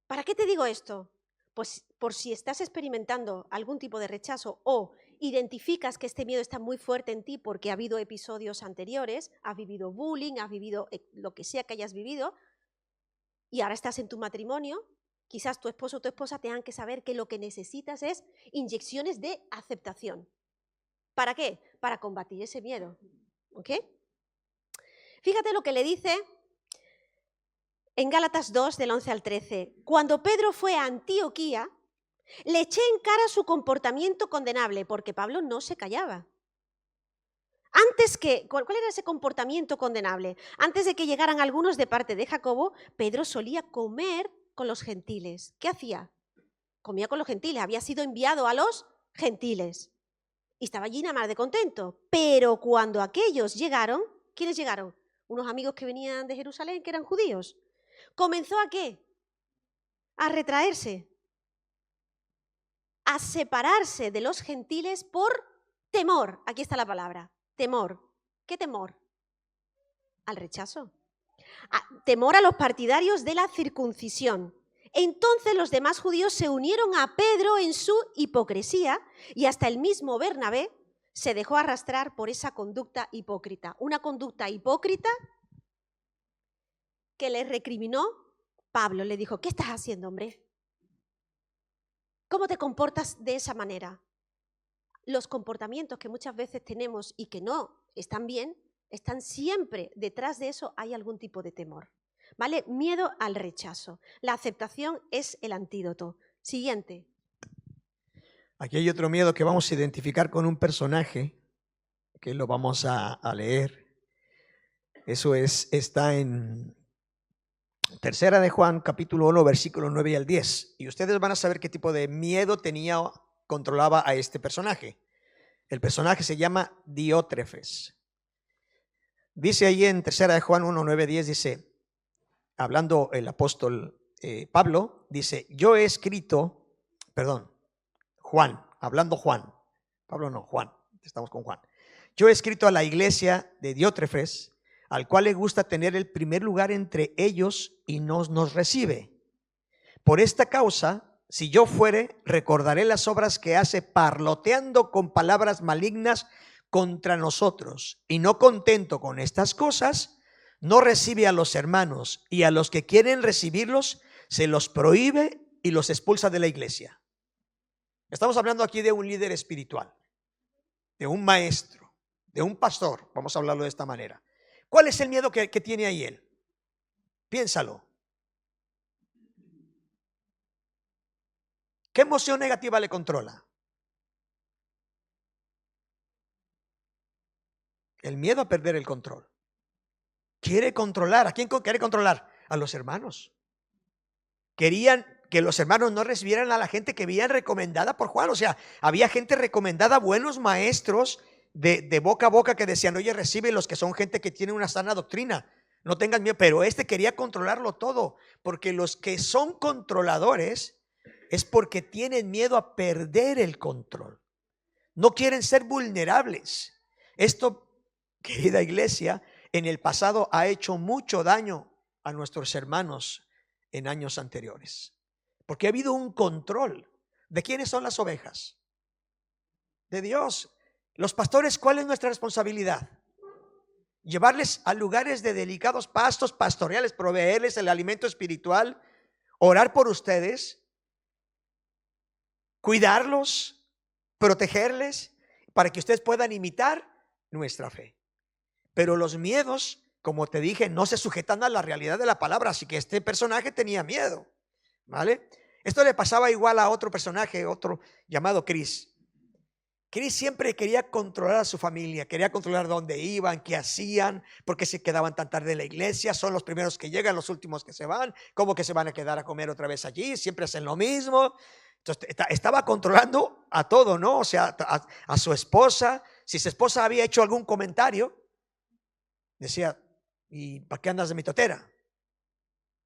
B: ¿Para qué te digo esto? Pues por si estás experimentando algún tipo de rechazo o identificas que este miedo está muy fuerte en ti porque ha habido episodios anteriores, has vivido bullying, has vivido lo que sea que hayas vivido y ahora estás en tu matrimonio, quizás tu esposo o tu esposa tengan que saber que lo que necesitas es inyecciones de aceptación. ¿Para qué? Para combatir ese miedo. ¿Ok? Fíjate lo que le dice en Gálatas 2, del 11 al 13. Cuando Pedro fue a Antioquía, le eché en cara su comportamiento condenable, porque Pablo no se callaba. ¿Cuál era ese comportamiento condenable? Antes de que llegaran algunos de parte de Jacobo, Pedro solía comer con los gentiles. ¿Qué hacía? Comía con los gentiles, había sido enviado a los gentiles. Y estaba allí nada más de contento. Pero cuando aquellos llegaron, ¿quiénes llegaron? Unos amigos que venían de Jerusalén, que eran judíos. ¿Comenzó a qué? A retraerse, a separarse de los gentiles por temor. Aquí está la palabra, temor. ¿Qué temor? Al rechazo. Temor a los partidarios de la circuncisión. Entonces los demás judíos se unieron a Pedro en su hipocresía y hasta el mismo Bernabé se dejó arrastrar por esa conducta hipócrita. Una conducta hipócrita que le recriminó Pablo. Le dijo, ¿qué estás haciendo, hombre? ¿Cómo te comportas de esa manera? Los comportamientos que muchas veces tenemos y que no están bien, están siempre detrás de eso, hay algún tipo de temor. ¿Vale? Miedo al rechazo. La aceptación es el antídoto. Siguiente.
A: Aquí hay otro miedo que vamos a identificar con un personaje, que lo vamos a leer. Eso está en Tercera de Juan, capítulo 1, versículo 9 y al 10. Y ustedes van a saber qué tipo de miedo controlaba a este personaje. El personaje se llama Diótrefes. Dice ahí en tercera de Juan 1, 9, 10, dice, hablando el apóstol Pablo, dice, yo he escrito, Juan, hablando Juan, Pablo no, Juan, estamos con Juan. Yo he escrito a la iglesia de Diótrefes, al cual le gusta tener el primer lugar entre ellos y nos recibe. Por esta causa, si yo fuere, recordaré las obras que hace parloteando con palabras malignas contra nosotros. Y no contento con estas cosas, no recibe a los hermanos, y a los que quieren recibirlos, se los prohíbe y los expulsa de la iglesia. Estamos hablando aquí de un líder espiritual, de un maestro, de un pastor, vamos a hablarlo de esta manera. ¿Cuál es el miedo que tiene ahí él? Piénsalo. ¿Qué emoción negativa le controla? El miedo a perder el control. Quiere controlar. ¿A quién quiere controlar? A los hermanos. Querían que los hermanos no recibieran a la gente que habían recomendada por Juan. O sea, había gente recomendada, buenos maestros de boca a boca que decían, oye, recibe los que son gente que tiene una sana doctrina. No tengan miedo. Pero quería controlarlo todo. Porque los que son controladores es porque tienen miedo a perder el control. No quieren ser vulnerables. Esto, querida iglesia, en el pasado ha hecho mucho daño a nuestros hermanos en años anteriores. Porque ha habido un control. ¿De quiénes son las ovejas? De Dios. Los pastores, ¿cuál es nuestra responsabilidad? Llevarles a lugares de delicados pastos pastoreales, proveerles el alimento espiritual, orar por ustedes, cuidarlos, protegerles, para que ustedes puedan imitar nuestra fe. Pero los miedos, como te dije, no se sujetan a la realidad de la palabra, así que este personaje tenía miedo, ¿vale? Esto le pasaba igual a otro personaje, otro llamado Chris. Chris siempre quería controlar a su familia, quería controlar dónde iban, qué hacían, por qué se quedaban tan tarde en la iglesia, son los primeros que llegan, los últimos que se van, cómo que se van a quedar a comer otra vez allí, siempre hacen lo mismo. Entonces estaba controlando a todo, ¿no? O sea, a su esposa. Si su esposa había hecho algún comentario, decía, ¿y para qué andas de mitotera?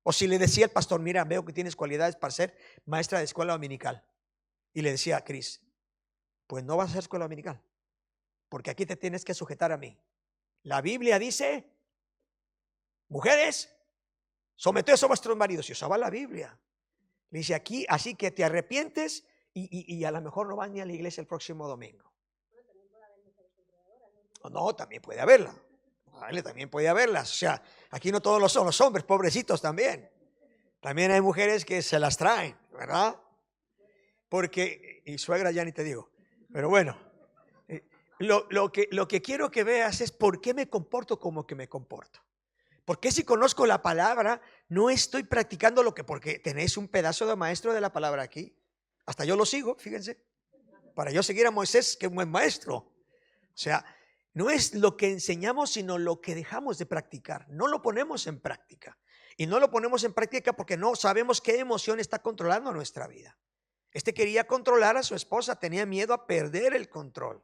A: O si le decía el pastor, mira, veo que tienes cualidades para ser maestra de escuela dominical. Y le decía a Cris, pues no vas a hacer escuela dominical, porque aquí te tienes que sujetar a mí. La Biblia dice, mujeres, someteos a vuestros maridos. Y usaba la Biblia. Le dice aquí, así que te arrepientes y a lo mejor no vas ni a la iglesia el próximo domingo. No, también puede haberla. Vale, también puede haberlas. O sea, aquí no todos son los hombres, pobrecitos también. También hay mujeres que se las traen, ¿verdad? Porque, y suegra ya ni te digo. Pero bueno, lo que quiero que veas es por qué me comporto como que me comporto. Porque si conozco la palabra, no estoy practicando porque tenéis un pedazo de maestro de la palabra aquí. Hasta yo lo sigo, fíjense. Para yo seguir a Moisés, que es un buen maestro. O sea, no es lo que enseñamos, sino lo que dejamos de practicar. No lo ponemos en práctica. Y no lo ponemos en práctica porque no sabemos qué emoción está controlando nuestra vida. Quería controlar a su esposa, tenía miedo a perder el control.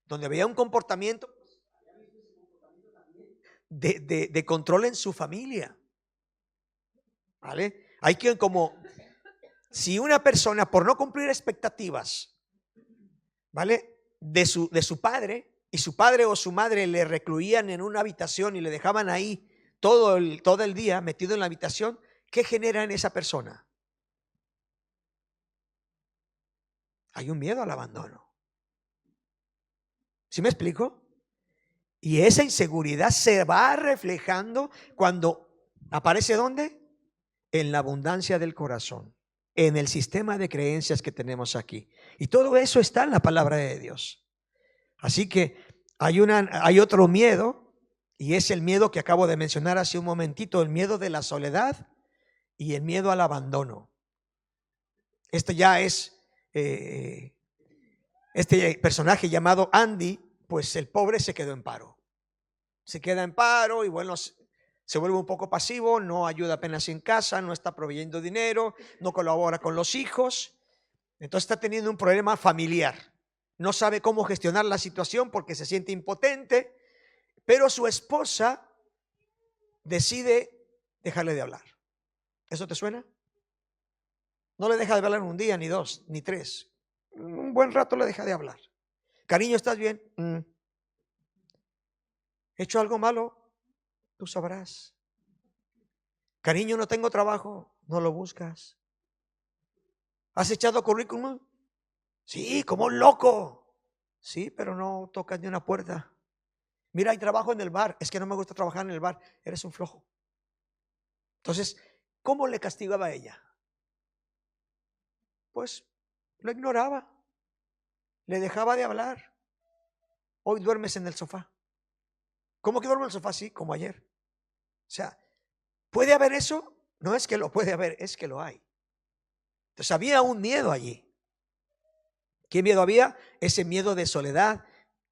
A: Donde había un comportamiento de control en su familia. ¿Vale? Hay que si una persona por no cumplir expectativas, ¿vale? De su padre, y su padre o su madre le recluían en una habitación y le dejaban ahí todo el día metido en la habitación, ¿qué genera en esa persona? Hay un miedo al abandono. ¿Sí me explico? Y esa inseguridad se va reflejando cuando aparece ¿dónde? En la abundancia del corazón, en el sistema de creencias que tenemos aquí. Y todo eso está en la palabra de Dios. Así que hay otro miedo, y es el miedo que acabo de mencionar hace un momentito, el miedo de la soledad y el miedo al abandono. Esto ya es, este personaje llamado Andy, pues el pobre se quedó en paro. Se queda en paro y bueno, Se vuelve un poco pasivo, no ayuda apenas en casa, no está proveyendo dinero, no colabora con los hijos. Entonces está teniendo un problema familiar. No sabe cómo gestionar la situación porque se siente impotente, pero su esposa decide dejarle de hablar. ¿Eso te suena? No le deja de hablar un día, ni dos, ni tres. Un buen rato le deja de hablar. Cariño, ¿estás bien? ¿He hecho algo malo? Tú sabrás. Cariño, no tengo trabajo. No lo buscas. ¿Has echado currículum? Sí, como un loco. Sí, pero no tocas ni una puerta. Mira, hay trabajo en el bar. Es que no me gusta trabajar en el bar. Eres un flojo. Entonces, ¿cómo le castigaba a ella? Pues lo ignoraba. Le dejaba de hablar. Hoy duermes en el sofá. ¿Cómo que duermo en el sofá? Sí, como ayer. O sea, ¿puede haber eso? No es que lo puede haber, es que lo hay. Entonces había un miedo allí. ¿Qué miedo había? Ese miedo de soledad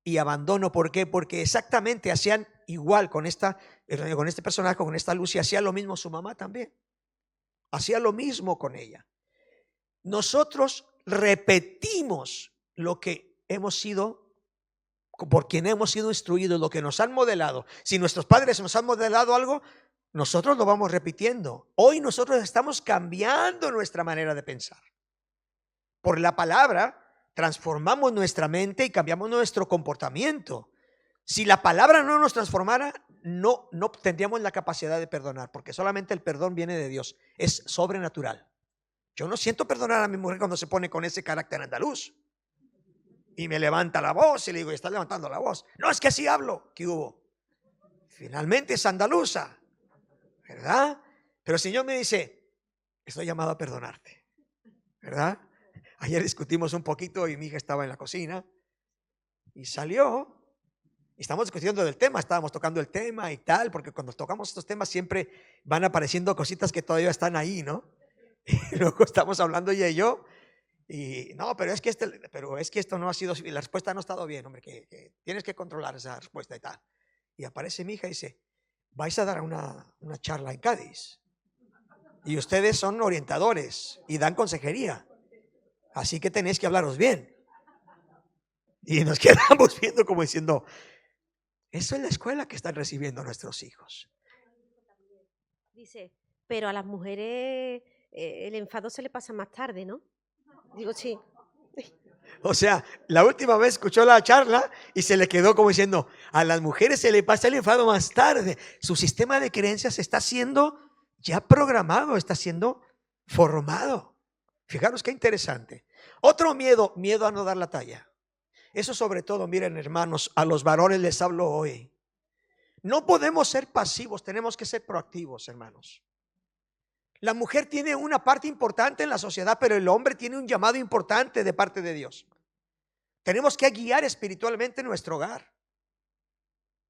A: y abandono. ¿Por qué? Porque exactamente hacían igual con este personaje, con esta Lucy, hacía lo mismo su mamá también. Hacía lo mismo con ella. Nosotros repetimos lo que hemos sido, por quien hemos sido instruidos, lo que nos han modelado. Si nuestros padres nos han modelado algo, nosotros lo vamos repitiendo. Hoy nosotros estamos cambiando nuestra manera de pensar. Por la palabra transformamos nuestra mente y cambiamos nuestro comportamiento. Si la palabra no nos transformara, no tendríamos la capacidad de perdonar, porque solamente el perdón viene de Dios, es sobrenatural. Yo no siento perdonar a mi mujer cuando se pone con ese carácter andaluz y me levanta la voz y le digo, ¿estás levantando la voz? No, es que así hablo. ¿Qué hubo? Finalmente es andaluza, ¿verdad? Pero el Señor me dice, estoy llamado a perdonarte, ¿verdad? Ayer discutimos un poquito y mi hija estaba en la cocina y salió. Y estamos discutiendo del tema, estábamos tocando el tema y tal, porque cuando tocamos estos temas siempre van apareciendo cositas que todavía están ahí, ¿no? Y luego estamos hablando ella y yo, y no, pero es que esto no ha sido, la respuesta no ha estado bien, hombre, que tienes que controlar esa respuesta y tal. Y aparece mi hija y dice, vais a dar una charla en Cádiz, y ustedes son orientadores y dan consejería, así que tenéis que hablaros bien. Y nos quedamos viendo como diciendo, eso es la escuela que están recibiendo nuestros hijos.
B: Dice, pero a las mujeres el enfado se le pasa más tarde, ¿no? Digo, sí.
A: O sea, la última vez escuchó la charla y se le quedó como diciendo, a las mujeres se le pasa el enfado más tarde. Su sistema de creencias está siendo ya programado, está siendo formado. Fijaros qué interesante. Otro miedo a no dar la talla. Eso sobre todo, miren hermanos, a los varones les hablo hoy. No podemos ser pasivos, tenemos que ser proactivos, hermanos. La mujer tiene una parte importante en la sociedad, pero el hombre tiene un llamado importante de parte de Dios. Tenemos que guiar espiritualmente nuestro hogar.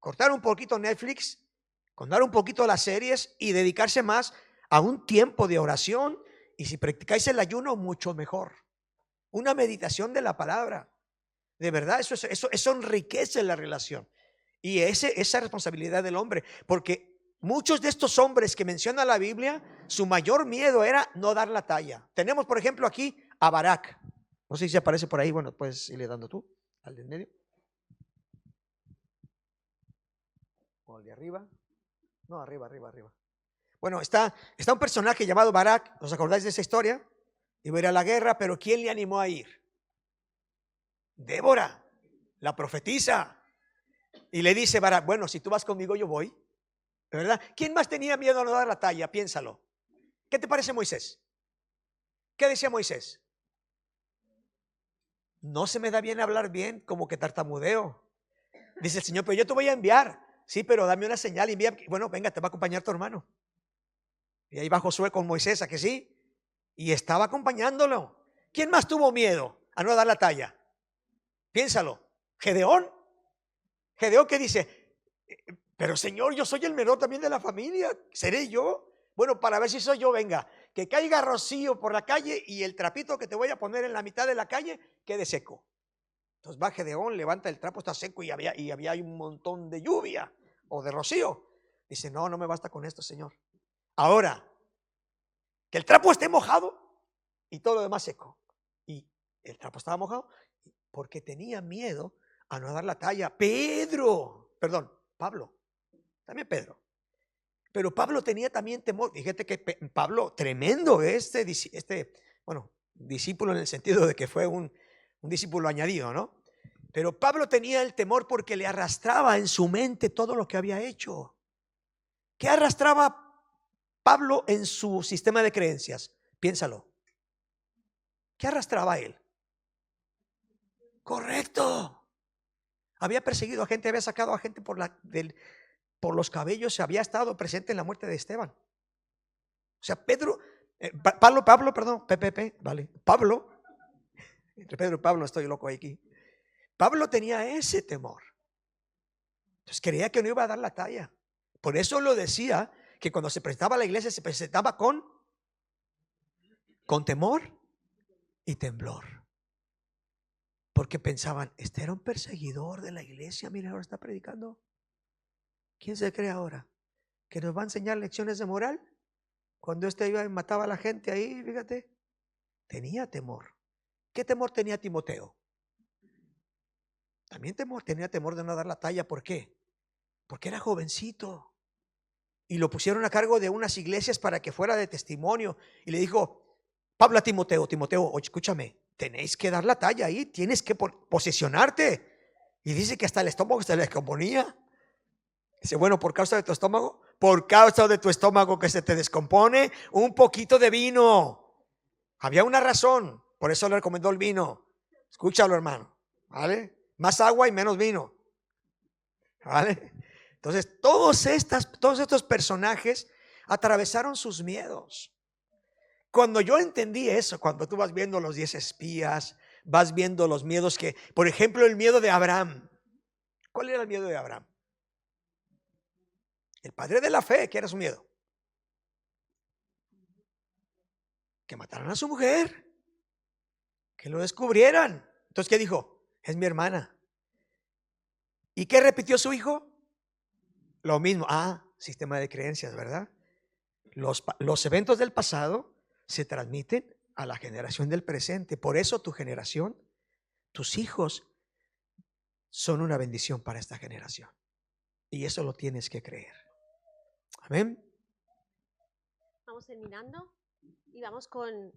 A: Cortar un poquito Netflix, cortar un poquito las series y dedicarse más a un tiempo de oración. Y si practicáis el ayuno, mucho mejor. Una meditación de la palabra. De verdad, eso enriquece la relación. Y esa responsabilidad del hombre, porque muchos de estos hombres que menciona la Biblia, su mayor miedo era no dar la talla. Tenemos, por ejemplo, aquí a Barak. No sé si aparece por ahí, bueno, puedes irle dando tú, al de en medio. O al de arriba. No, arriba. Bueno, está un personaje llamado Barak, ¿os acordáis de esa historia? Iba a ir a la guerra, pero ¿quién le animó a ir? Débora, la profetisa. Y le dice Barak, bueno, si tú vas conmigo yo voy, ¿verdad? ¿Quién más tenía miedo a no dar la talla? Piénsalo. ¿Qué te parece Moisés? ¿Qué decía Moisés? No se me da bien hablar bien, como que tartamudeo. Dice el Señor, pero yo te voy a enviar. Sí, pero dame una señal y envía. Bueno, venga, te va a acompañar tu hermano. Y ahí va Josué con Moisés, ¿a que sí? Y estaba acompañándolo. ¿Quién más tuvo miedo a no dar la talla? Piénsalo. Gedeón. Gedeón que dice, pero Señor, yo soy el menor también de la familia, ¿seré yo? Bueno, para ver si soy yo, venga, que caiga rocío por la calle y el trapito que te voy a poner en la mitad de la calle quede seco. Entonces va Gedeón, levanta el trapo, está seco y había un montón de lluvia o de rocío. Dice, no, no me basta con esto, Señor. Ahora, que el trapo esté mojado y todo lo demás seco. Y el trapo estaba mojado porque tenía miedo a no dar la talla. Pablo, también Pedro. Pero Pablo tenía también temor. Fíjate que Pablo, tremendo, discípulo en el sentido de que fue un discípulo añadido, ¿no? Pero Pablo tenía el temor porque le arrastraba en su mente todo lo que había hecho. ¿Qué arrastraba Pablo en su sistema de creencias? Piénsalo. ¿Qué arrastraba él? Correcto. Había perseguido a gente, había sacado a gente por los cabellos, se había estado presente en la muerte de Esteban. O sea, Pablo, entre Pedro y Pablo estoy loco aquí. Pablo tenía ese temor. Entonces creía que no iba a dar la talla. Por eso lo decía, que cuando se presentaba a la iglesia se presentaba con temor y temblor. Porque pensaban, este era un perseguidor de la iglesia, mira, ahora está predicando. ¿Quién se cree ahora? ¿Que nos va a enseñar lecciones de moral? Cuando iba y mataba a la gente ahí, fíjate, tenía temor. ¿Qué temor tenía Timoteo? También tenía temor de no dar la talla. ¿Por qué? Porque era jovencito. Y lo pusieron a cargo de unas iglesias para que fuera de testimonio. Y le dijo Pablo a Timoteo, oye, escúchame, tenéis que dar la talla ahí, tienes que posesionarte. Y dice que hasta el estómago se le descomponía. Dice, bueno, por causa de tu estómago, que se te descompone, un poquito de vino. Había una razón, por eso le recomendó el vino. Escúchalo, hermano, ¿vale? Más agua y menos vino, ¿vale? Entonces, todos estos personajes atravesaron sus miedos. Cuando yo entendí eso, cuando tú vas viendo los 10 espías, vas viendo los miedos que, por ejemplo, el miedo de Abraham. ¿Cuál era el miedo de Abraham? El padre de la fe, ¿qué era su miedo? Que mataran a su mujer, que lo descubrieran. Entonces, ¿qué dijo? Es mi hermana. ¿Y qué repitió su hijo? Lo mismo. Sistema de creencias, ¿verdad? Los eventos del pasado se transmiten a la generación del presente. Por eso tu generación, tus hijos, son una bendición para esta generación. Y eso lo tienes que creer. Amén.
B: Vamos terminando y vamos con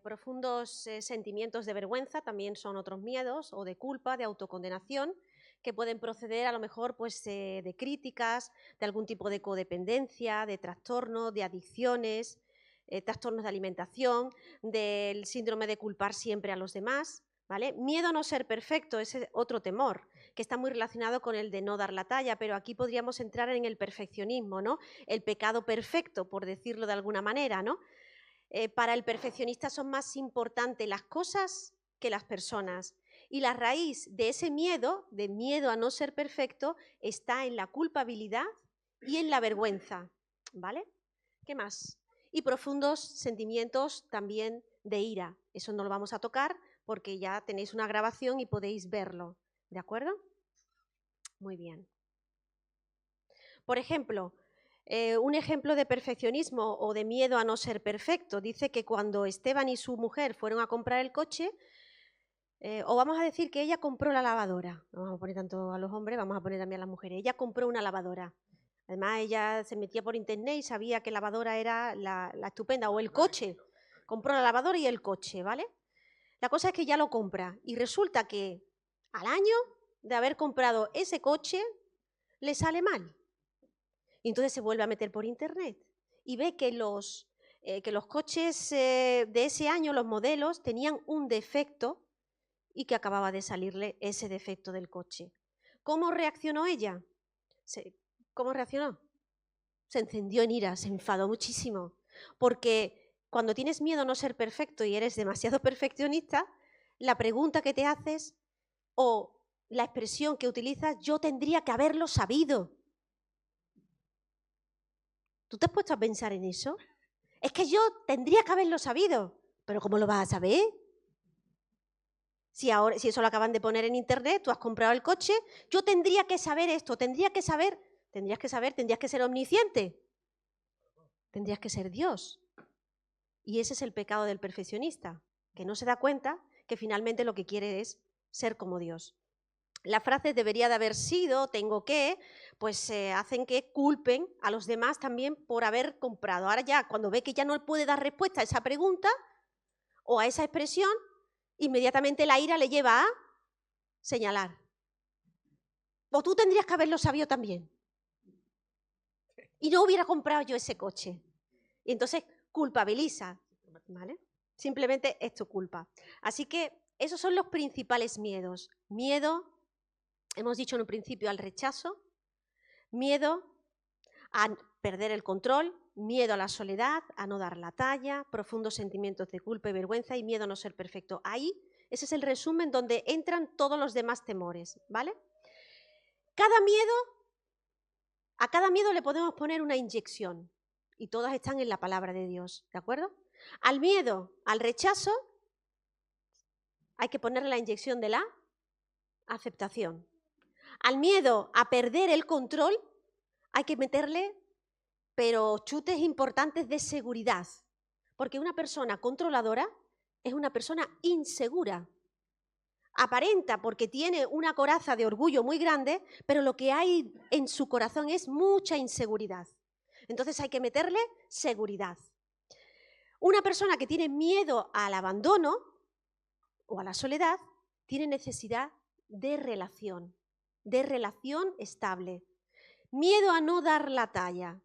B: profundos sentimientos de vergüenza. También son otros miedos, o de culpa, de autocondenación, que pueden proceder a lo mejor pues, de críticas, de algún tipo de codependencia, de trastorno, de adicciones, trastornos de alimentación, del síndrome de culpar siempre a los demás, ¿vale? Miedo a no ser perfecto, ese es otro temor, que está muy relacionado con el de no dar la talla, pero aquí podríamos entrar en el perfeccionismo, ¿no? El pecado perfecto, por decirlo de alguna manera, ¿no? Para el perfeccionista son más importantes las cosas que las personas. Y la raíz de ese miedo, de miedo a no ser perfecto, está en la culpabilidad y en la vergüenza, ¿vale? ¿Qué más? Y profundos sentimientos también de ira. Eso no lo vamos a tocar porque ya tenéis una grabación y podéis verlo, ¿de acuerdo? Muy bien. Por ejemplo, un ejemplo de perfeccionismo o de miedo a no ser perfecto. Dice que cuando Esteban y su mujer fueron a comprar el coche, o vamos a decir que ella compró la lavadora. No vamos a poner tanto a los hombres, vamos a poner también a las mujeres. Ella compró una lavadora. Además, ella se metía por internet y sabía que lavadora era la estupenda, o el coche. Compró la lavadora y el coche, ¿vale? La cosa es que ya lo compra y resulta que al año de haber comprado ese coche le sale mal. Y entonces se vuelve a meter por internet y ve que los coches de ese año, los modelos, tenían un defecto y que acababa de salirle ese defecto del coche. ¿Cómo reaccionó ella? ¿Cómo reaccionó? Se encendió en ira, se enfadó muchísimo, porque cuando tienes miedo a no ser perfecto y eres demasiado perfeccionista, la pregunta que te haces o la expresión que utilizas, yo tendría que haberlo sabido. ¿Tú te has puesto a pensar en eso? Es que yo tendría que haberlo sabido, pero ¿cómo lo vas a saber? Si eso lo acaban de poner en internet, tú has comprado el coche, yo tendría que saber esto, tendría que saber. Tendrías que saber, tendrías que ser omnisciente. Tendrías que ser Dios. Y ese es el pecado del perfeccionista, que no se da cuenta que finalmente lo que quiere es ser como Dios. Las frases debería de haber sido, tengo que, pues hacen que culpen a los demás también por haber comprado. Ahora ya, cuando ve que ya no puede dar respuesta a esa pregunta o a esa expresión, inmediatamente la ira le lleva a señalar. O tú tendrías que haberlo sabido también. Y no hubiera comprado yo ese coche. Y entonces culpabiliza, ¿vale? Simplemente es tu culpa. Así que esos son los principales miedos. Miedo, hemos dicho en un principio, al rechazo, miedo a perder el control, miedo a la soledad, a no dar la talla, profundos sentimientos de culpa y vergüenza y miedo a no ser perfecto. Ahí, ese es el resumen donde entran todos los demás temores, ¿vale? A cada miedo le podemos poner una inyección y todas están en la palabra de Dios, ¿de acuerdo? Al miedo, al rechazo, hay que ponerle la inyección de la aceptación. Al miedo a perder el control, hay que meterle, pero chutes importantes de seguridad, porque una persona controladora es una persona insegura. Aparenta porque tiene una coraza de orgullo muy grande, pero lo que hay en su corazón es mucha inseguridad. Entonces hay que meterle seguridad. Una persona que tiene miedo al abandono o a la soledad tiene necesidad de relación estable. Miedo a no dar la talla.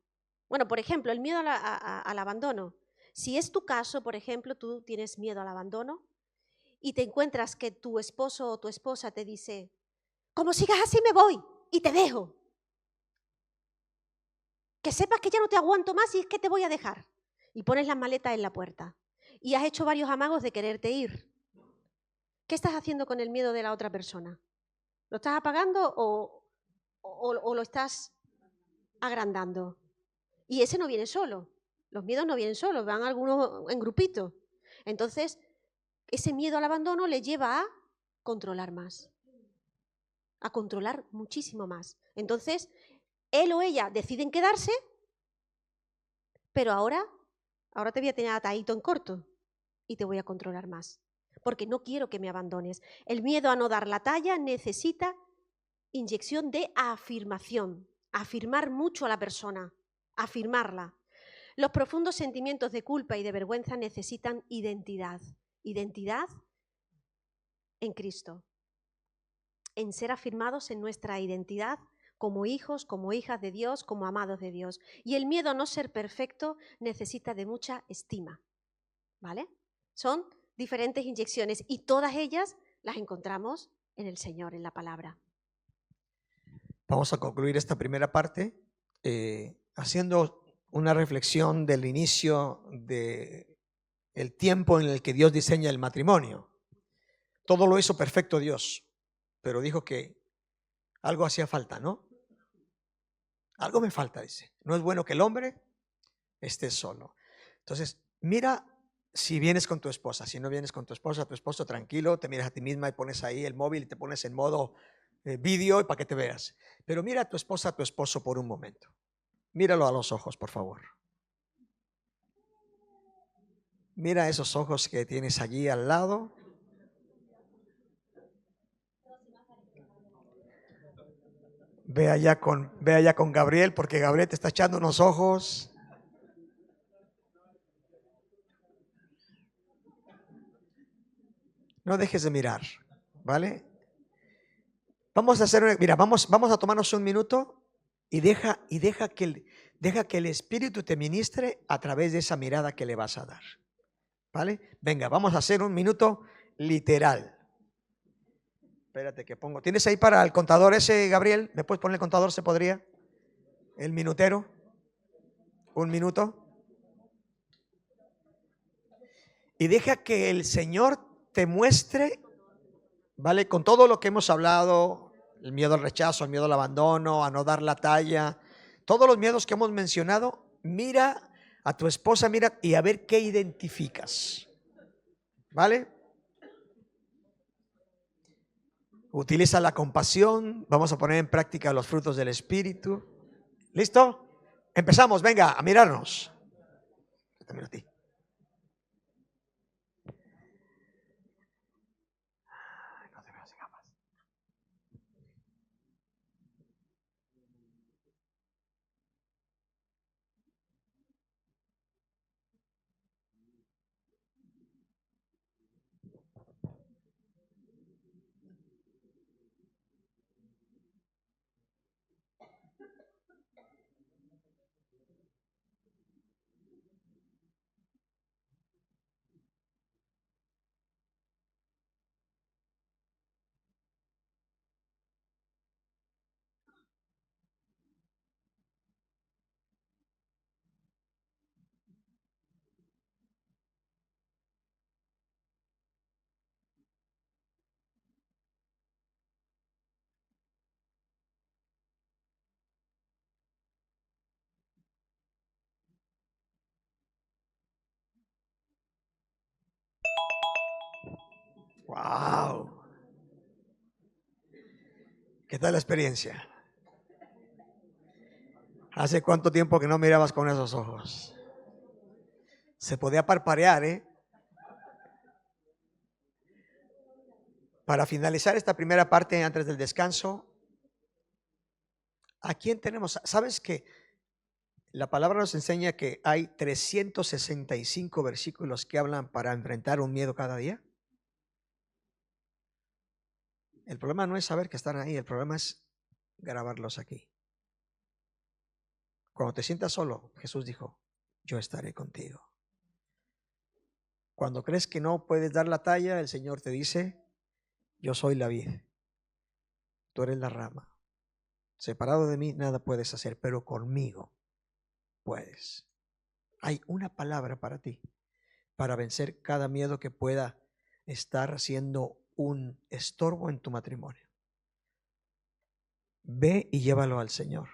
B: Bueno, por ejemplo, el miedo al abandono. Si es tu caso, por ejemplo, tú tienes miedo al abandono y te encuentras que tu esposo o tu esposa te dice, como sigas así me voy y te dejo. Que sepas que ya no te aguanto más y es que te voy a dejar. Y pones las maletas en la puerta. Y has hecho varios amagos de quererte ir. ¿Qué estás haciendo con el miedo de la otra persona? ¿Lo estás apagando o lo estás agrandando? Y ese no viene solo. Los miedos no vienen solos, van algunos en grupitos. Entonces, ese miedo al abandono le lleva a controlar más. A controlar muchísimo más. Entonces, él o ella deciden quedarse, pero ahora te voy a tener atadito en corto y te voy a controlar más. Porque no quiero que me abandones. El miedo a no dar la talla necesita inyección de afirmación. Afirmar mucho a la persona. Afirmarla. Los profundos sentimientos de culpa y de vergüenza necesitan identidad. Identidad en Cristo. En ser afirmados en nuestra identidad como hijos, como hijas de Dios, como amados de Dios. Y el miedo a no ser perfecto necesita de mucha estima. ¿Vale? Son diferentes inyecciones y todas ellas las encontramos en el Señor, en la palabra.
A: Vamos a concluir esta primera parte haciendo una reflexión del inicio del tiempo en el que Dios diseña el matrimonio. Todo lo hizo perfecto Dios, pero dijo que algo hacía falta, ¿no? Algo me falta, dice. No es bueno que el hombre esté solo. Entonces, mira si vienes con tu esposa. Si no vienes con tu esposo, tranquilo, te miras a ti misma y pones ahí el móvil y te pones en modo vídeo para que te veas. Pero mira a tu esposa, a tu esposo por un momento. Míralo a los ojos, por favor. Mira esos ojos que tienes allí al lado. Ve allá con Gabriel, porque Gabriel te está echando unos ojos. No dejes de mirar, ¿vale? Vamos a hacer, vamos a tomarnos un minuto y deja que el Espíritu te ministre a través de esa mirada que le vas a dar, ¿vale? Venga, vamos a hacer un minuto literal. Espérate que pongo. ¿Tienes ahí para el contador ese, Gabriel? ¿Me puedes poner el contador? ¿Se podría? El minutero. Un minuto. Y deja que el Señor te muestre, ¿vale? Con todo lo que hemos hablado, el miedo al rechazo, el miedo al abandono, a no dar la talla, todos los miedos que hemos mencionado, mira a tu esposa, mira y a ver qué identificas, ¿vale? Utiliza la compasión, vamos a poner en práctica los frutos del Espíritu. ¿Listo? Empezamos, venga, a mirarnos. Yo también a ti. No te veo sin gafas. Wow. ¿Qué tal la experiencia? ¿Hace cuánto tiempo que no mirabas con esos ojos? Se podía parpadear, ¿eh? Para finalizar esta primera parte antes del descanso, ¿a quién tenemos? ¿Sabes que la palabra nos enseña que hay 365 versículos que hablan para enfrentar un miedo cada día? El problema no es saber que están ahí, el problema es grabarlos aquí. Cuando te sientas solo, Jesús dijo, yo estaré contigo. Cuando crees que no puedes dar la talla, el Señor te dice, yo soy la vid, tú eres la rama. Separado de mí nada puedes hacer, pero conmigo puedes. Hay una palabra para ti, para vencer cada miedo que pueda estar siendo un estorbo en tu matrimonio. Ve y llévalo al Señor.